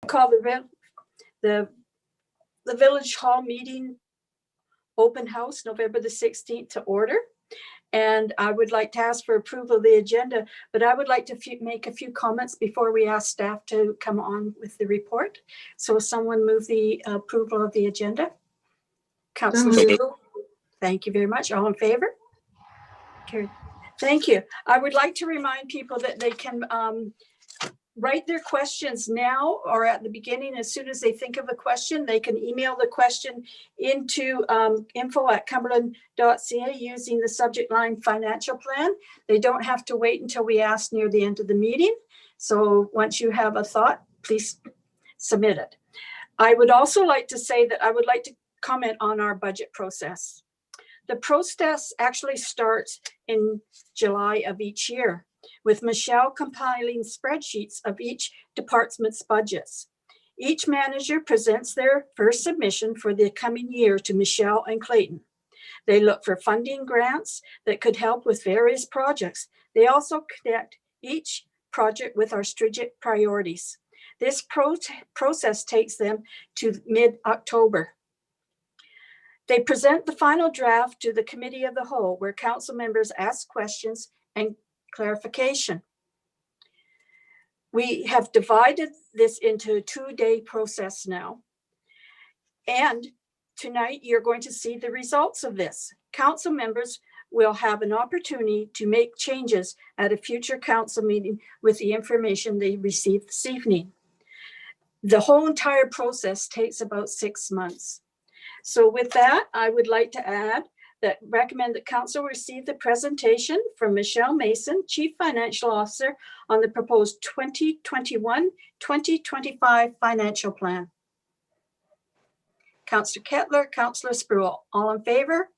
call the Village Hall meeting open house November the 16th to order. And I would like to ask for approval of the agenda, but I would like to make a few comments before we ask staff to come on with the report. So someone move the approval of the agenda. Councillor Sewell, thank you very much. All in favor? Carried. Thank you. I would like to remind people that they can write their questions now or at the beginning. As soon as they think of a question, they can email the question into info@cumberland.ca using the subject line financial plan. They don't have to wait until we ask near the end of the meeting. So once you have a thought, please submit it. I would also like to say that I would like to comment on our budget process. The process actually starts in July of each year, with Michelle compiling spreadsheets of each department's budgets. Each manager presents their first submission for the coming year to Michelle and Clayton. They look for funding grants that could help with various projects. They also connect each project with our strategic priorities. This process takes them to mid-October. They present the final draft to the Committee of the Whole, where council members ask questions and clarification. We have divided this into a 2-day process now. And tonight you're going to see the results of this. Council members will have an opportunity to make changes at a future council meeting with the information they received this evening. The whole entire process takes about 6 months. So with that, I would like to recommend that council receive the presentation from Michelle Mason, Chief Financial Officer, on the proposed 2021-2025 financial plan. Councillor Kettler, Councillor Spruill, all in favor?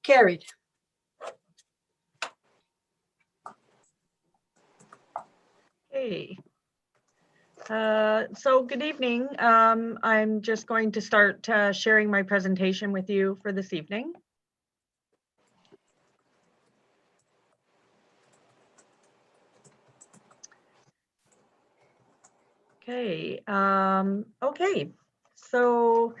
Carried. Okay. So good evening. I'm just going to start sharing my presentation with you for this evening. Okay. So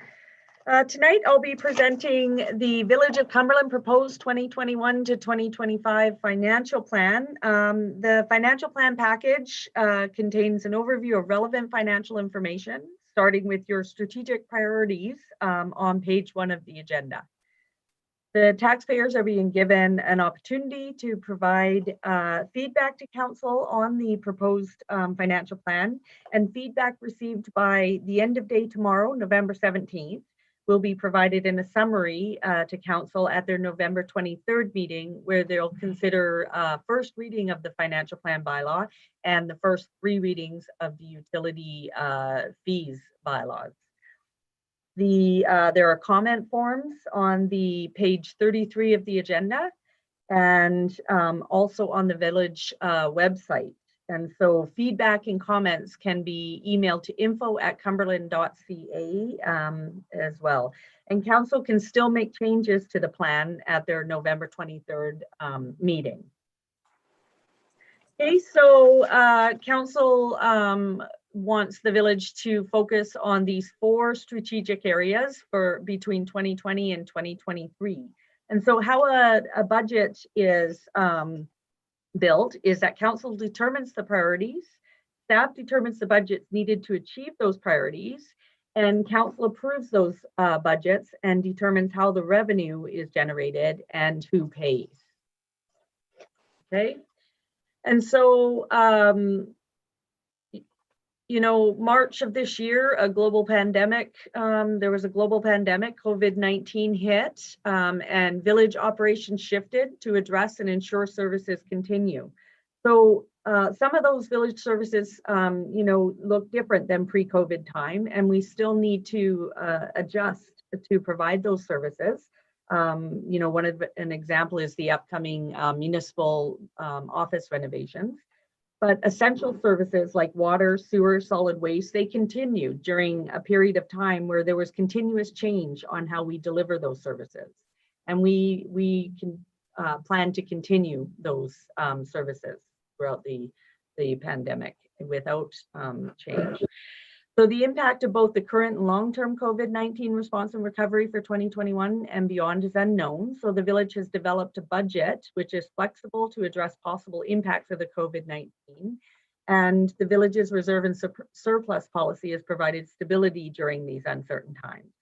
tonight I'll be presenting the Village of Cumberland proposed 2021 to 2025 financial plan. The financial plan package contains an overview of relevant financial information, starting with your strategic priorities on page 1 of the agenda. The taxpayers are being given an opportunity to provide feedback to council on the proposed financial plan, and feedback received by the end of day tomorrow, November 17th, will be provided in a summary to council at their November 23rd meeting, where they'll consider first reading of the financial plan bylaw and the first 3 readings of the utility fees bylaws. There are comment forms on the page 33 of the agenda, and also on the village website. And so feedback and comments can be emailed to info@cumberland.ca as well. And council can still make changes to the plan at their November 23rd meeting. Okay, so council wants the village to focus on these 4 strategic areas for between 2020 and 2023. And so how a budget is built is that council determines the priorities, staff determines the budgets needed to achieve those priorities, and council approves those budgets and determines how the revenue is generated and who pays. Okay, and so you know, March of this year, a global pandemic, there was a global pandemic, COVID-19 hit, and village operations shifted to address and ensure services continue. So some of those village services, you know, look different than pre-COVID time, and we still need to adjust to provide those services. You know, an example is the upcoming municipal office renovations. But essential services like water, sewer, solid waste, they continued during a period of time where there was continuous change on how we deliver those services. And we can plan to continue those services throughout the pandemic without change. So the impact of both the current and long-term COVID-19 response and recovery for 2021 and beyond is unknown. So the village has developed a budget which is flexible to address possible impacts of the COVID-19. And the village's reserve and surplus policy has provided stability during these uncertain times.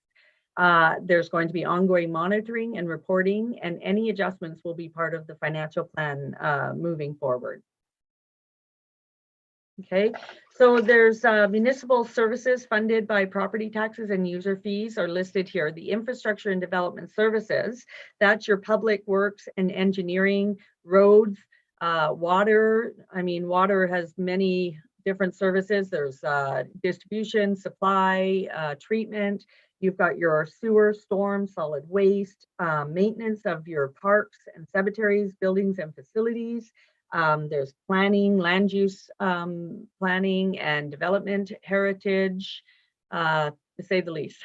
There's going to be ongoing monitoring and reporting, and any adjustments will be part of the financial plan moving forward. Okay, so there's municipal services funded by property taxes and user fees are listed here. The infrastructure and development services, that's your public works and engineering, roads, water. I mean, water has many different services. There's distribution, supply, treatment. You've got your sewer, storm, solid waste, maintenance of your parks and cemeteries, buildings and facilities. There's planning, land use planning and development, heritage, to say the least.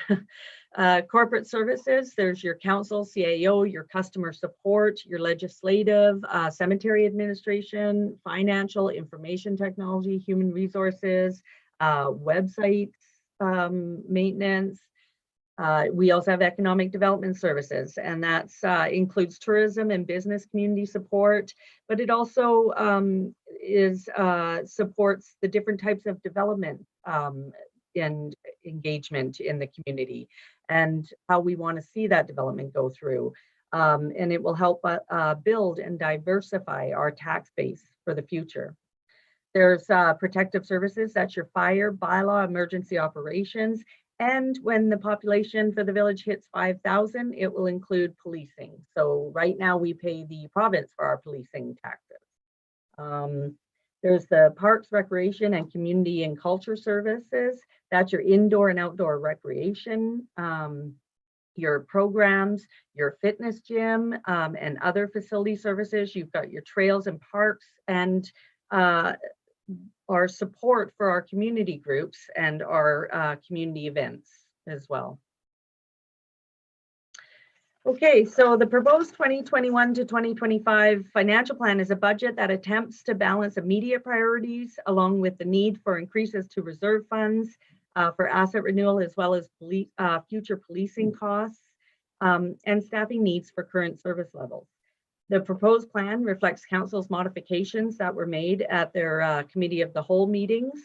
Corporate services, there's your council, CAO, your customer support, your legislative, cemetery administration, financial, information technology, human resources, websites, maintenance. We also have economic development services, and that includes tourism and business community support, but it also supports the different types of development and engagement in the community and how we want to see that development go through. And it will help build and diversify our tax base for the future. There's protective services, that's your fire, bylaw, emergency operations. And when the population for the village hits 5,000, it will include policing. So right now we pay the province for our policing taxes. There's the parks, recreation, and community and culture services. That's your indoor and outdoor recreation, your programs, your fitness gym, and other facility services. You've got your trails and parks, and our support for our community groups and our community events as well. Okay, so the proposed 2021 to 2025 financial plan is a budget that attempts to balance immediate priorities along with the need for increases to reserve funds for asset renewal, as well as future policing costs and staffing needs for current service levels. The proposed plan reflects council's modifications that were made at their committee of the whole meetings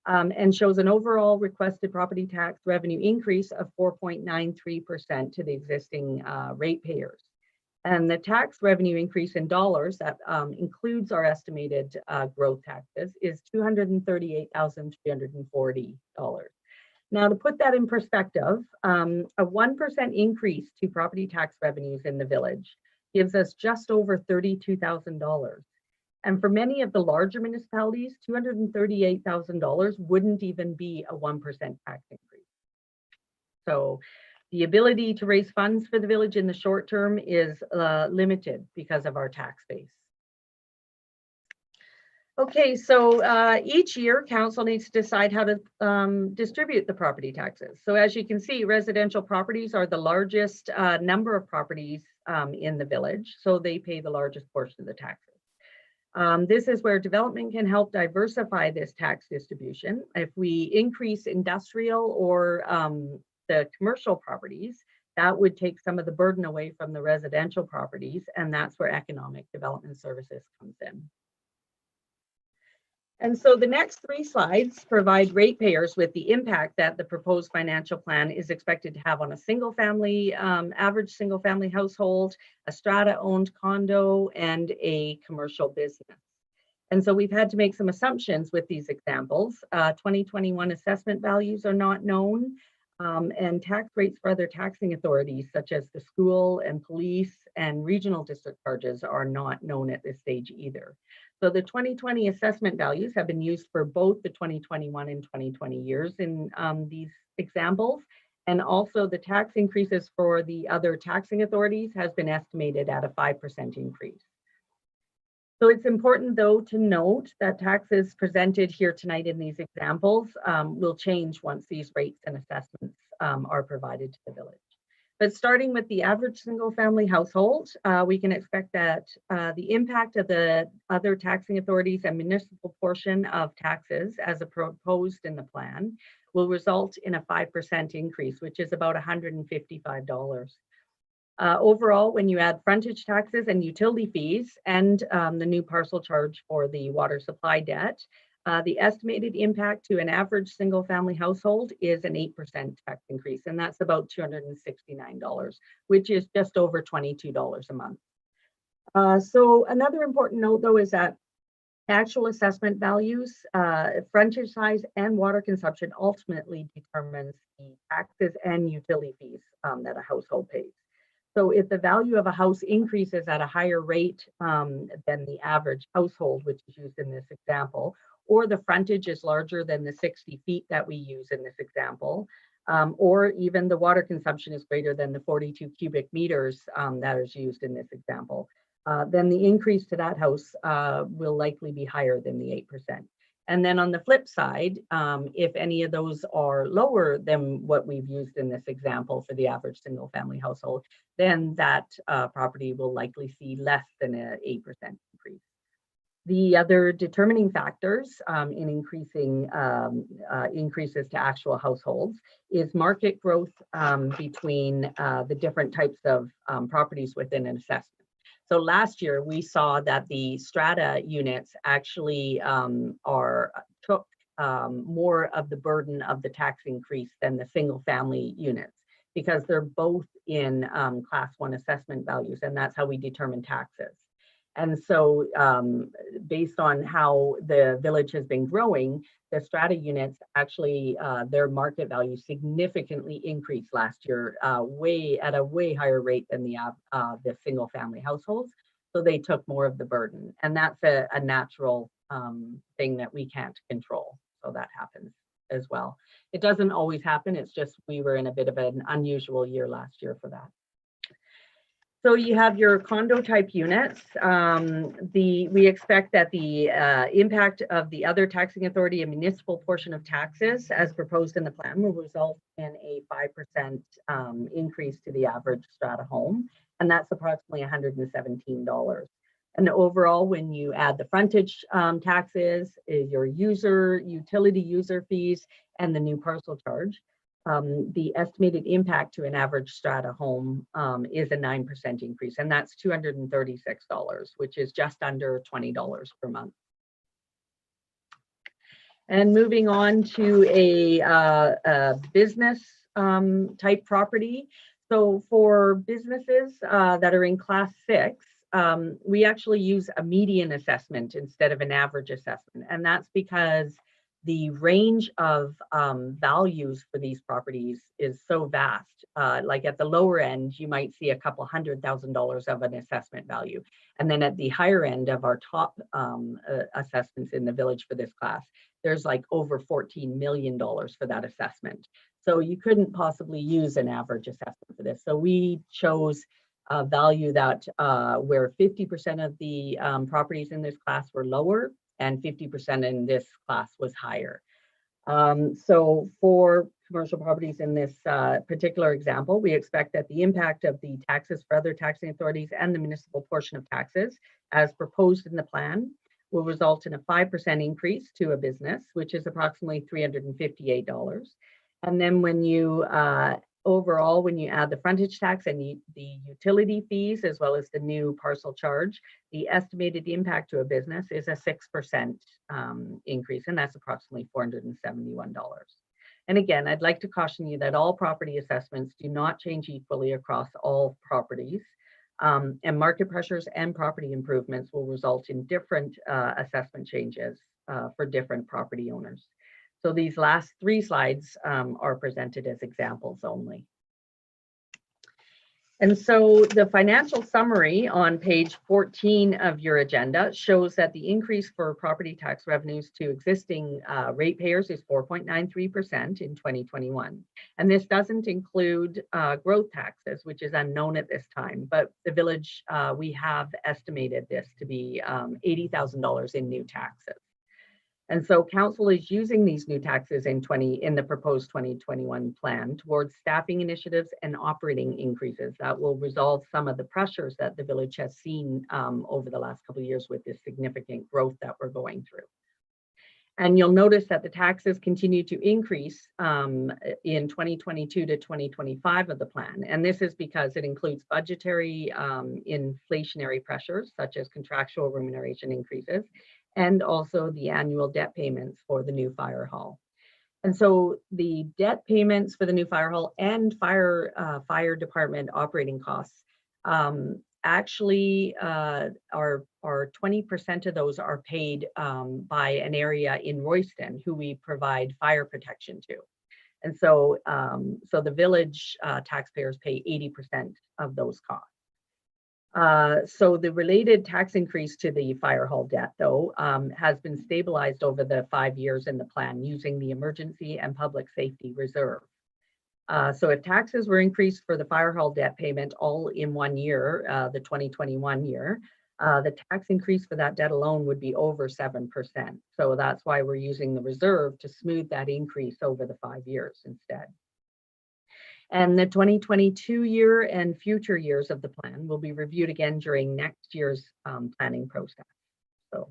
and shows an overall requested property tax revenue increase of 4.93% to the existing ratepayers. And the tax revenue increase in dollars that includes our estimated growth taxes is $238,340. Now, to put that in perspective, a 1% increase to property tax revenues in the village gives us just over $32,000. And for many of the larger municipalities, $238,000 wouldn't even be a 1% tax increase. So the ability to raise funds for the village in the short term is limited because of our tax base. Okay, so each year council needs to decide how to distribute the property taxes. So as you can see, residential properties are the largest number of properties in the village, so they pay the largest portion of the taxes. This is where development can help diversify this tax distribution. If we increase industrial or the commercial properties, that would take some of the burden away from the residential properties, and that's where economic development services comes in. And so the next 3 slides provide ratepayers with the impact that the proposed financial plan is expected to have on a single-family, average single-family household, a strata-owned condo, and a commercial business. And so we've had to make some assumptions with these examples. 2021 assessment values are not known, and tax rates for other taxing authorities, such as the school and police and regional district charges, are not known at this stage either. So the 2020 assessment values have been used for both the 2021 and 2020 years in these examples. And also the tax increases for the other taxing authorities has been estimated at a 5% increase. So it's important though to note that taxes presented here tonight in these examples will change once these rates and assessments are provided to the village. But starting with the average single family household, we can expect that the impact of the other taxing authorities and municipal portion of taxes as proposed in the plan will result in a 5% increase, which is about $155. Overall, when you add frontage taxes and utility fees and the new parcel charge for the water supply debt, the estimated impact to an average single family household is an 8% tax increase, and that's about $269, which is just over $22 a month. So another important note though is that actual assessment values, frontage size and water consumption ultimately determines the taxes and utility fees that a household pays. So if the value of a house increases at a higher rate than the average household, which is used in this example, or the frontage is larger than the 60 feet that we use in this example, or even the water consumption is greater than the 42 cubic meters that is used in this example, then the increase to that house will likely be higher than the 8%. And then on the flip side, if any of those are lower than what we've used in this example for the average single family household, then that property will likely see less than an 8% increase. The other determining factors in increasing increases to actual households is market growth between the different types of properties within an assessment. So last year we saw that the strata units actually took more of the burden of the tax increase than the single family units, because they're both in class 1 assessment values, and that's how we determine taxes. And so based on how the village has been growing, the strata units actually, their market value significantly increased last year, at a way higher rate than the single family households. So they took more of the burden, and that's a natural thing that we can't control. So that happens as well. It doesn't always happen. It's just we were in a bit of an unusual year last year for that. So you have your condo type units. We expect that the impact of the other taxing authority and municipal portion of taxes as proposed in the plan will result in a 5% increase to the average strata home, and that's approximately $117. And overall, when you add the frontage taxes, your utility user fees, and the new parcel charge, the estimated impact to an average strata home is a 9% increase, and that's $236, which is just under $20 per month. And moving on to a business type property. So for businesses that are in class 6, we actually use a median assessment instead of an average assessment, and that's because the range of values for these properties is so vast. Like at the lower end, you might see a couple $100,000 of an assessment value. And then at the higher end of our top assessments in the village for this class, there's like over $14 million for that assessment. So you couldn't possibly use an average assessment for this. So we chose a value that where 50% of the properties in this class were lower, and 50% in this class was higher. So for commercial properties in this particular example, we expect that the impact of the taxes for other taxing authorities and the municipal portion of taxes as proposed in the plan will result in a 5% increase to a business, which is approximately $358. And then when you overall, when you add the frontage tax and the utility fees, as well as the new parcel charge, the estimated impact to a business is a 6% increase, and that's approximately $471. And again, I'd like to caution you that all property assessments do not change equally across all properties, and market pressures and property improvements will result in different assessment changes for different property owners. So these last 3 slides are presented as examples only. And so the financial summary on page 14 of your agenda shows that the increase for property tax revenues to existing ratepayers is 4.93% in 2021. And this doesn't include growth taxes, which is unknown at this time, but the village, we have estimated this to be $80,000 in new taxes. And so council is using these new taxes in the proposed 2021 plan towards staffing initiatives and operating increases that will resolve some of the pressures that the village has seen over the last couple of years with this significant growth that we're going through. And you'll notice that the taxes continue to increase in 2022 to 2025 of the plan. And this is because it includes budgetary inflationary pressures, such as contractual remuneration increases, and also the annual debt payments for the new fire hall. And so the debt payments for the new fire hall and fire department operating costs actually are 20% of those are paid by an area in Royston who we provide fire protection to. And so, so the village taxpayers pay 80% of those costs. So the related tax increase to the fire hall debt, though, has been stabilized over the 5 years in the plan using the emergency and public safety reserve. So if taxes were increased for the fire hall debt payment all in 1 year, the 2021 year, the tax increase for that debt alone would be over 7%. So that's why we're using the reserve to smooth that increase over the 5 years instead. And the 2022 year and future years of the plan will be reviewed again during next year's planning process. So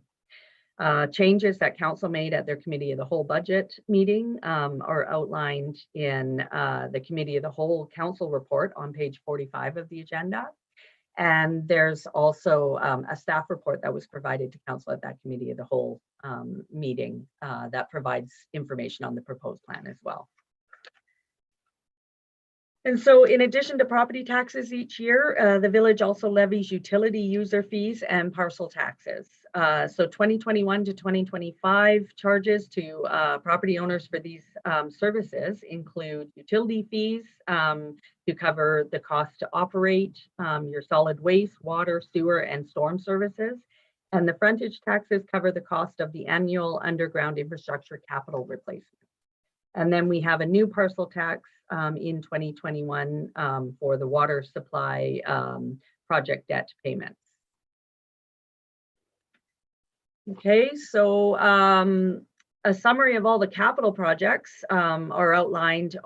changes that council made at their committee of the whole budget meeting are outlined in the committee of the whole council report on page 45 of the agenda. And there's also a staff report that was provided to council at that committee of the whole meeting that provides information on the proposed plan as well. And so in addition to property taxes each year, the village also levies utility user fees and parcel taxes. So 2021 to 2025 charges to property owners for these services include utility fees to cover the cost to operate your solid waste, water, sewer, and storm services. And the frontage taxes cover the cost of the annual underground infrastructure capital replacement. And then we have a new parcel tax in 2021 for the water supply project debt payments. Okay, so a summary of all the capital projects are outlined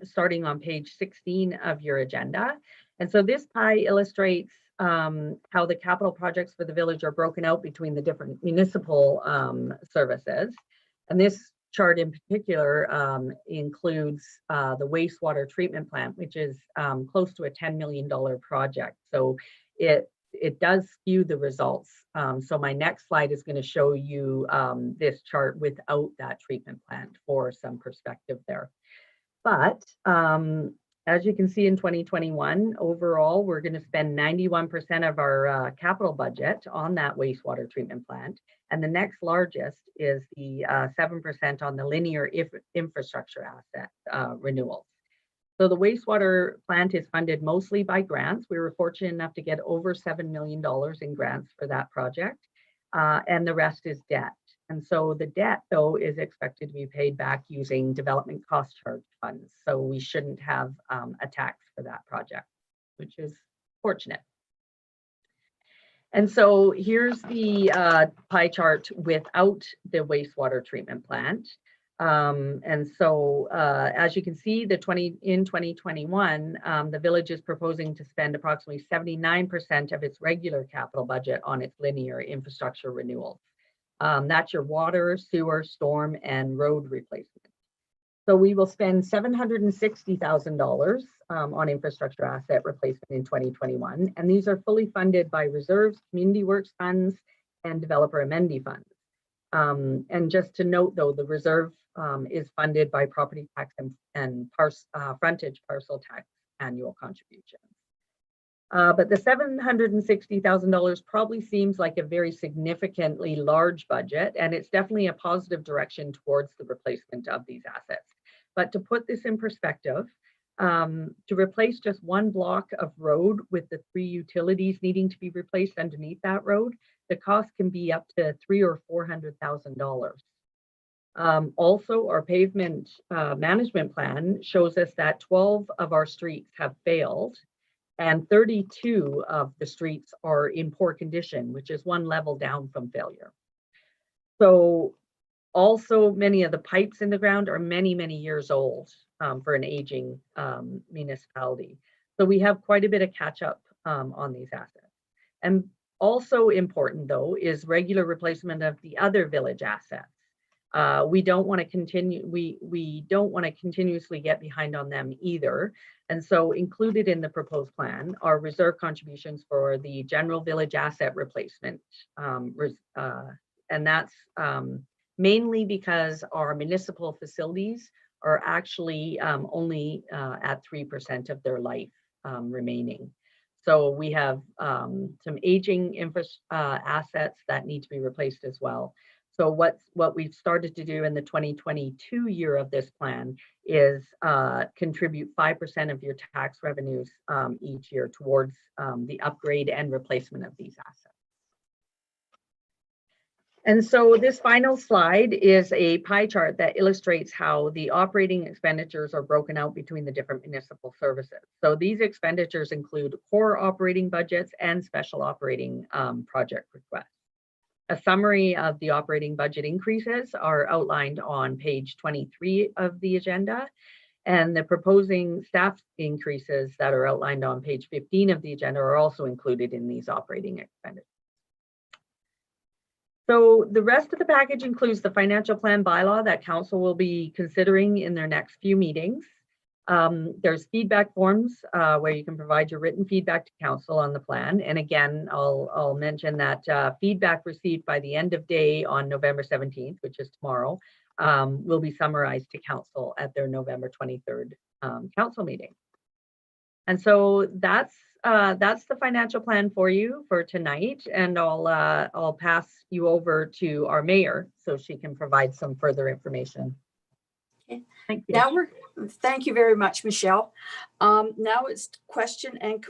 starting on page 16 of your agenda. And so this pie illustrates how the capital projects for the village are broken out between the different municipal services. And this chart in particular includes the wastewater treatment plant, which is close to a $10 million project. So it does skew the results. So my next slide is going to show you this chart without that treatment plant for some perspective there. But as you can see in 2021, overall, we're going to spend 91% of our capital budget on that wastewater treatment plant. And the next largest is the 7% on the linear infrastructure asset renewals. So the wastewater plant is funded mostly by grants. We were fortunate enough to get over $7 million in grants for that project, and the rest is debt. And so the debt, though, is expected to be paid back using development cost charge funds. So we shouldn't have a tax for that project, which is fortunate. And so here's the pie chart without the wastewater treatment plant. And so as you can see, in 2021, the village is proposing to spend approximately 79% of its regular capital budget on its linear infrastructure renewals. That's your water, sewer, storm, and road replacement. So we will spend $760,000 on infrastructure asset replacement in 2021. And these are fully funded by reserves, community works funds, and developer amenity funds. And just to note, though, the reserve is funded by property tax and frontage parcel tax annual contributions. But the $760,000 probably seems like a very significantly large budget, and it's definitely a positive direction towards the replacement of these assets. But to put this in perspective, to replace just one block of road with the 3 utilities needing to be replaced underneath that road, the cost can be up to $300,000 or $400,000. Also, our pavement management plan shows us that 12 of our streets have failed, and 32 of the streets are in poor condition, which is 1 level down from failure. So also many of the pipes in the ground are many, many years old for an aging municipality. So we have quite a bit of catch up on these assets. And also important, though, is regular replacement of the other village assets. We don't want to continue. We don't want to continuously get behind on them either. And so included in the proposed plan are reserve contributions for the general village asset replacement. And that's mainly because our municipal facilities are actually only at 3% of their life remaining. So we have some aging assets that need to be replaced as well. So what we've started to do in the 2022 year of this plan is contribute 5% of your tax revenues each year towards the upgrade and replacement of these assets. And so this final slide is a pie chart that illustrates how the operating expenditures are broken out between the different municipal services. So these expenditures include core operating budgets and special operating project requests. A summary of the operating budget increases are outlined on page 23 of the agenda, and the proposing staff increases that are outlined on page 15 of the agenda are also included in these operating expenditures. So the rest of the package includes the financial plan bylaw that council will be considering in their next few meetings. There's feedback forms where you can provide your written feedback to council on the plan. And again, I'll mention that feedback received by the end of day on November 17th, which is tomorrow, will be summarized to council at their November 23rd council meeting. And so that's the financial plan for you for tonight. And I'll pass you over to our mayor so she can provide some further information. Okay. Thank you. Now thank you very much, Michelle. Now it's question and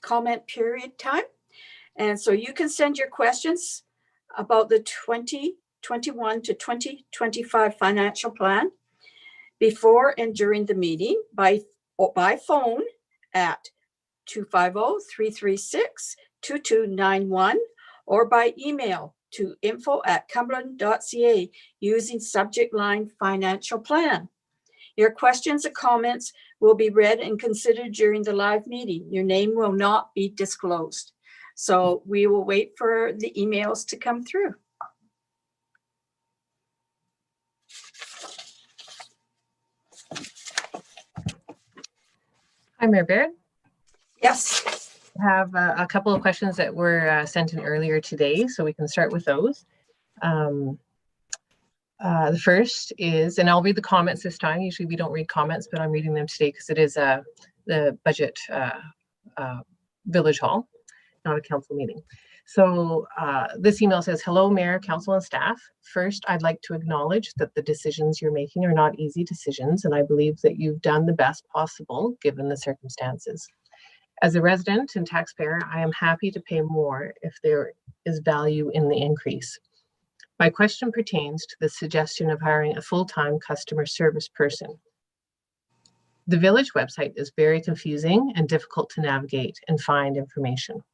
comment period time. And so you can send your questions about the 2021 to 2025 financial plan before and during the meeting by phone at 250-336-2291 or by email to info@cumberland.ca using subject line financial plan. Your questions or comments will be read and considered during the live meeting. Your name will not be disclosed. So we will wait for the emails to come through. Hi, Mayor Baird. Yes. I have a couple of questions that were sent in earlier today, so we can start with those. The first is, and I'll read the comments this time. Usually we don't read comments, but I'm reading them today because it is the budget village hall, not a council meeting. So this email says, hello, Mayor, Council and staff. First, I'd like to acknowledge that the decisions you're making are not easy decisions, and I believe that you've done the best possible given the circumstances. As a resident and taxpayer, I am happy to pay more if there is value in the increase. My question pertains to the suggestion of hiring a full-time customer service person. The village website is very confusing and difficult to navigate and find information.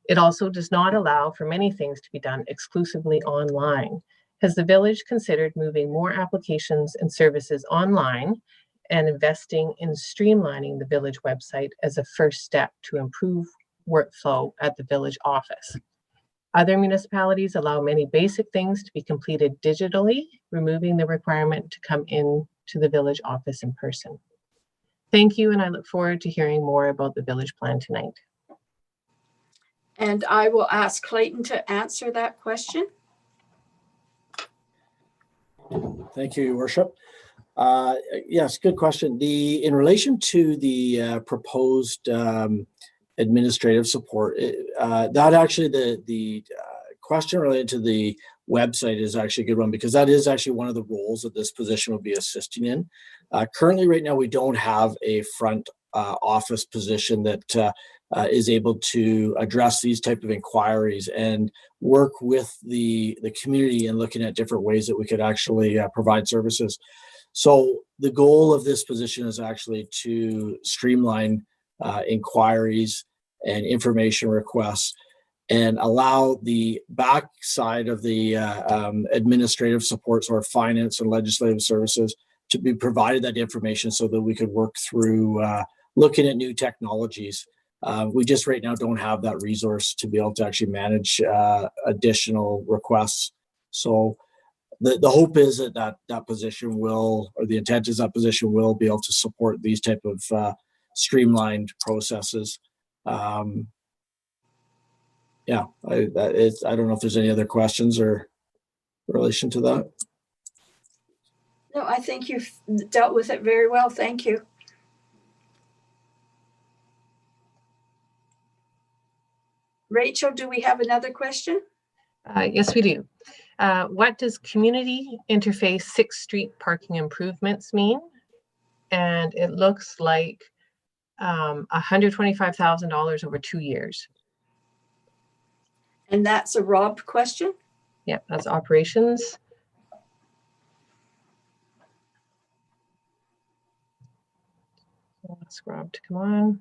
It also does not allow for many things to be done exclusively online. Has the village considered moving more applications and services online and investing in streamlining the village website as a first step to improve workflow at the village office? Other municipalities allow many basic things to be completed digitally, removing the requirement to come in to the village office in person. Thank you, and I look forward to hearing more about the village plan tonight. And I will ask Clayton to answer that question. Thank you, Your Worship. Yes, good question. In relation to the proposed administrative support, that actually the question related to the website is actually a good one, because that is actually one of the roles that this position will be assisting in. Currently, right now, we don't have a front office position that is able to address these type of inquiries and work with the community and looking at different ways that we could actually provide services. So the goal of this position is actually to streamline inquiries and information requests and allow the back side of the administrative supports or finance and legislative services to be provided that information so that we could work through looking at new technologies. We just right now don't have that resource to be able to actually manage additional requests. So the hope is that position will, or the intent is that position will be able to support these type of streamlined processes. Yeah, I don't know if there's any other questions or relation to that. No, I think you've dealt with it very well. Thank you. Rachel, do we have another question? Yes, we do. What does community interface 6th Street parking improvements mean? And it looks like $125,000 over 2 years. And that's a Rob question? Yep, that's operations. Let's Rob to come on.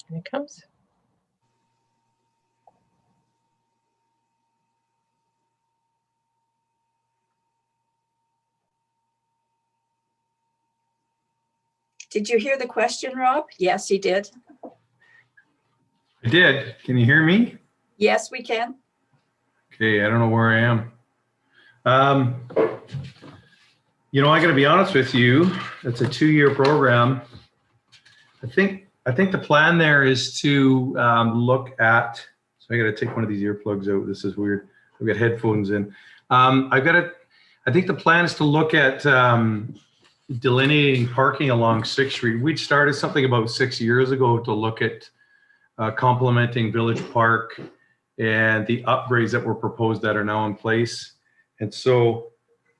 Here he comes. Did you hear the question, Rob? Yes, he did. I did. Can you hear me? Yes, we can. Okay, I don't know where I am. You know, I got to be honest with you. It's a 2-year program. I think the plan there is to look at. So I got to take one of these earplugs out. This is weird. I've got headphones in. I think the plan is to look at delineating parking along 6th Street. We'd started something about 6 years ago to look at complementing Village Park and the upgrades that were proposed that are now in place. And so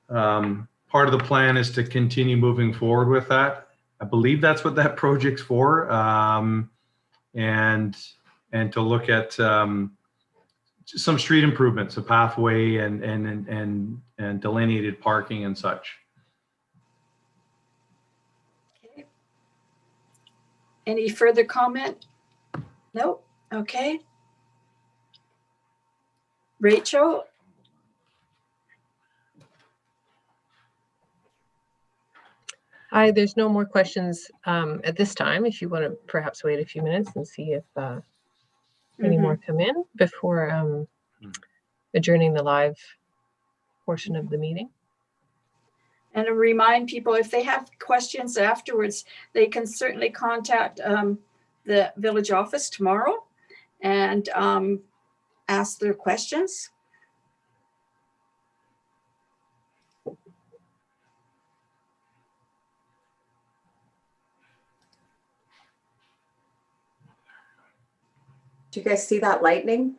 part of the plan is to continue moving forward with that. I believe that's what that project's for, and to look at some street improvements, a pathway and delineated parking and such. Okay. Any further comment? Nope. Okay. Rachel? Hi, there's no more questions at this time. If you want to perhaps wait a few minutes and see if any more come in before adjourning the live portion of the meeting. And to remind people, if they have questions afterwards, they can certainly contact the village office tomorrow and ask their questions. Do you guys see that lightning?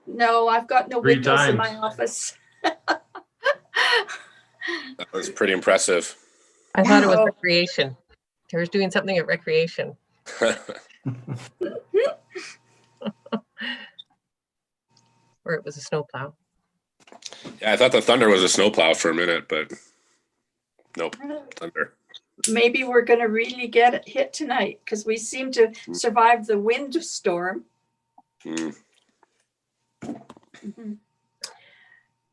No, I've got no 3 windows in my times. office. That was pretty impressive. I thought it was Oh. recreation. They were doing something at recreation. Or it was a snowplow. Yeah, I thought the thunder was a snowplow for a minute, but nope, thunder. Maybe we're going to really get it hit tonight because we seem to survive the windstorm. Hmm.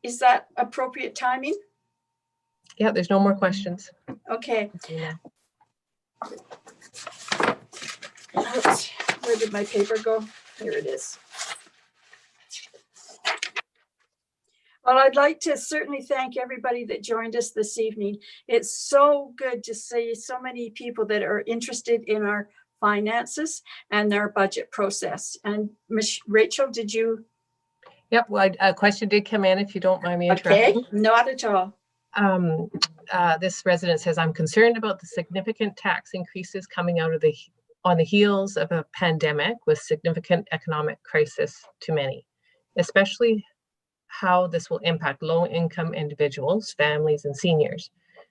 Is that appropriate timing? Yeah, there's no more questions. Okay. Yeah. Oops, where did my paper go? Here it is. Well, I'd like to certainly thank everybody that joined us this evening. It's so good to see so many people that are interested in our finances and our budget process. And Rachel, did you? Yep, well, a question did come in, if you don't mind me Okay, interrupting. not at all. This resident says, I'm concerned about the significant tax increases coming out of on the heels of a pandemic with significant economic crisis to many, especially how this will impact low-income individuals, families, and seniors.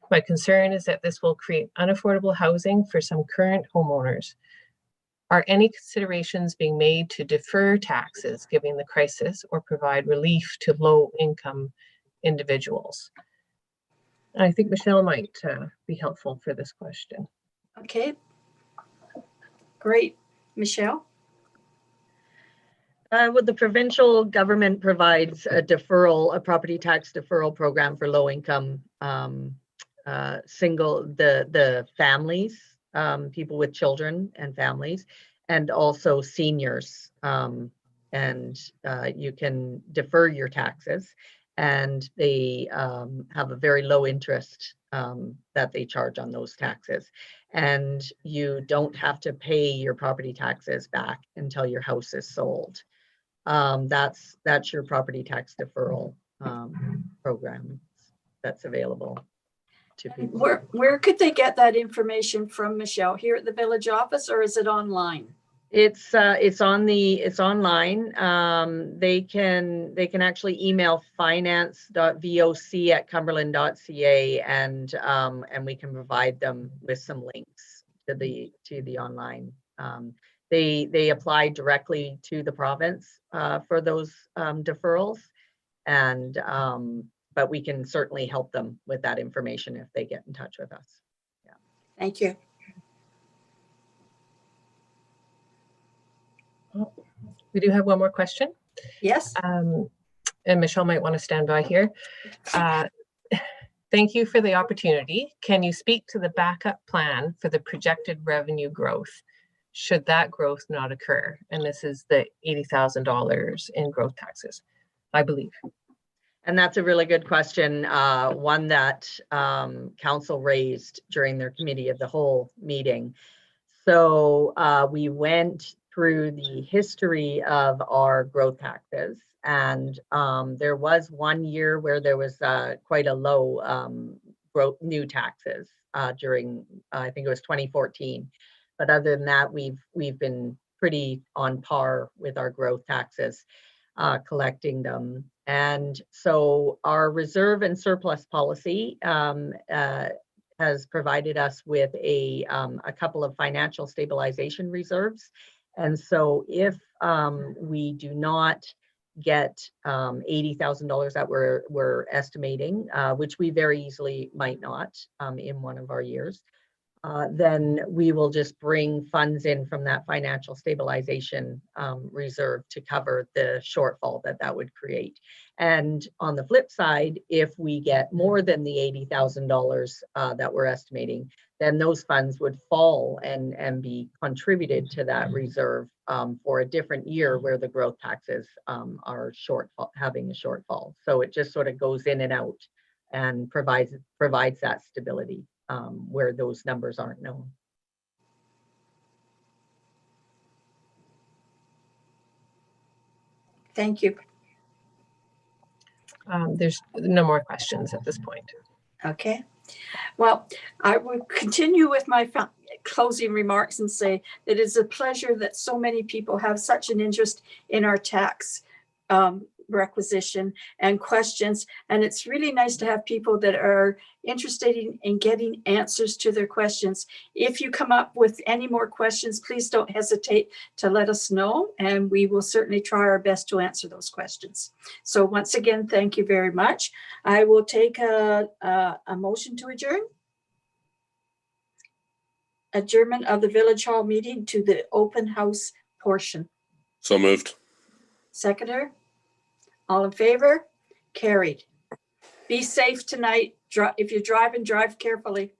My concern is that this will create unaffordable housing for some current homeowners. Are any considerations being made to defer taxes given the crisis or provide relief to low-income individuals? And I think Michelle might be helpful for this question. Okay, great. Michelle? Well, the provincial government provides a property tax deferral program for low-income the families, people with children and families, and also seniors. And you can defer your taxes, and they have a very low interest that they charge on those taxes. And you don't have to pay your property taxes back until your house is sold. That's your property tax deferral program that's available to people. Where could they get that information from, Michelle? Here at the village office, or is it online? It's online. They can actually email finance.voc@cumberland.ca, and we can provide them with some links to the online. They apply directly to the province for those deferrals, and but we can certainly help them with that information if they get in touch with us. Yeah. Thank you. We do have one more question. Yes. And Michelle might want to stand by here. Thank you for the opportunity. Can you speak to the backup plan for the projected revenue growth should that growth not occur? And this is the $80,000 in growth taxes, I believe. And that's a really good question, one that council raised during their committee of the whole meeting. So we went through the history of our growth taxes, and there was one year where there was quite a low growth new taxes during I think it was 2014. But other than that, we've been pretty on par with our growth taxes, collecting them. And so our reserve and surplus policy has provided us with a couple of financial stabilization reserves. And so if we do not get $80,000 that we're estimating, which we very easily might not in one of our years, then we will just bring funds in from that financial stabilization reserve to cover the shortfall that would create. And on the flip side, if we get more than the $80,000 that we're estimating, then those funds would fall and be contributed to that reserve for a different year where the growth taxes are having a shortfall. So it just sort of goes in and out and provides that stability where those numbers aren't known. Thank you. There's no more questions at this point. Okay. Well, I will continue with my closing remarks and say that it's a pleasure that so many people have such an interest in our tax requisition and questions. And it's really nice to have people that are interested in getting answers to their questions. If you come up with any more questions, please don't hesitate to let us know, and we will certainly try our best to answer those questions. So once again, thank you very much. I will take a motion to adjourn. Adjournment of the Village Hall meeting to the open house portion. So moved. Seconder? All in favor? Carried. Be safe tonight. If you're driving, drive carefully.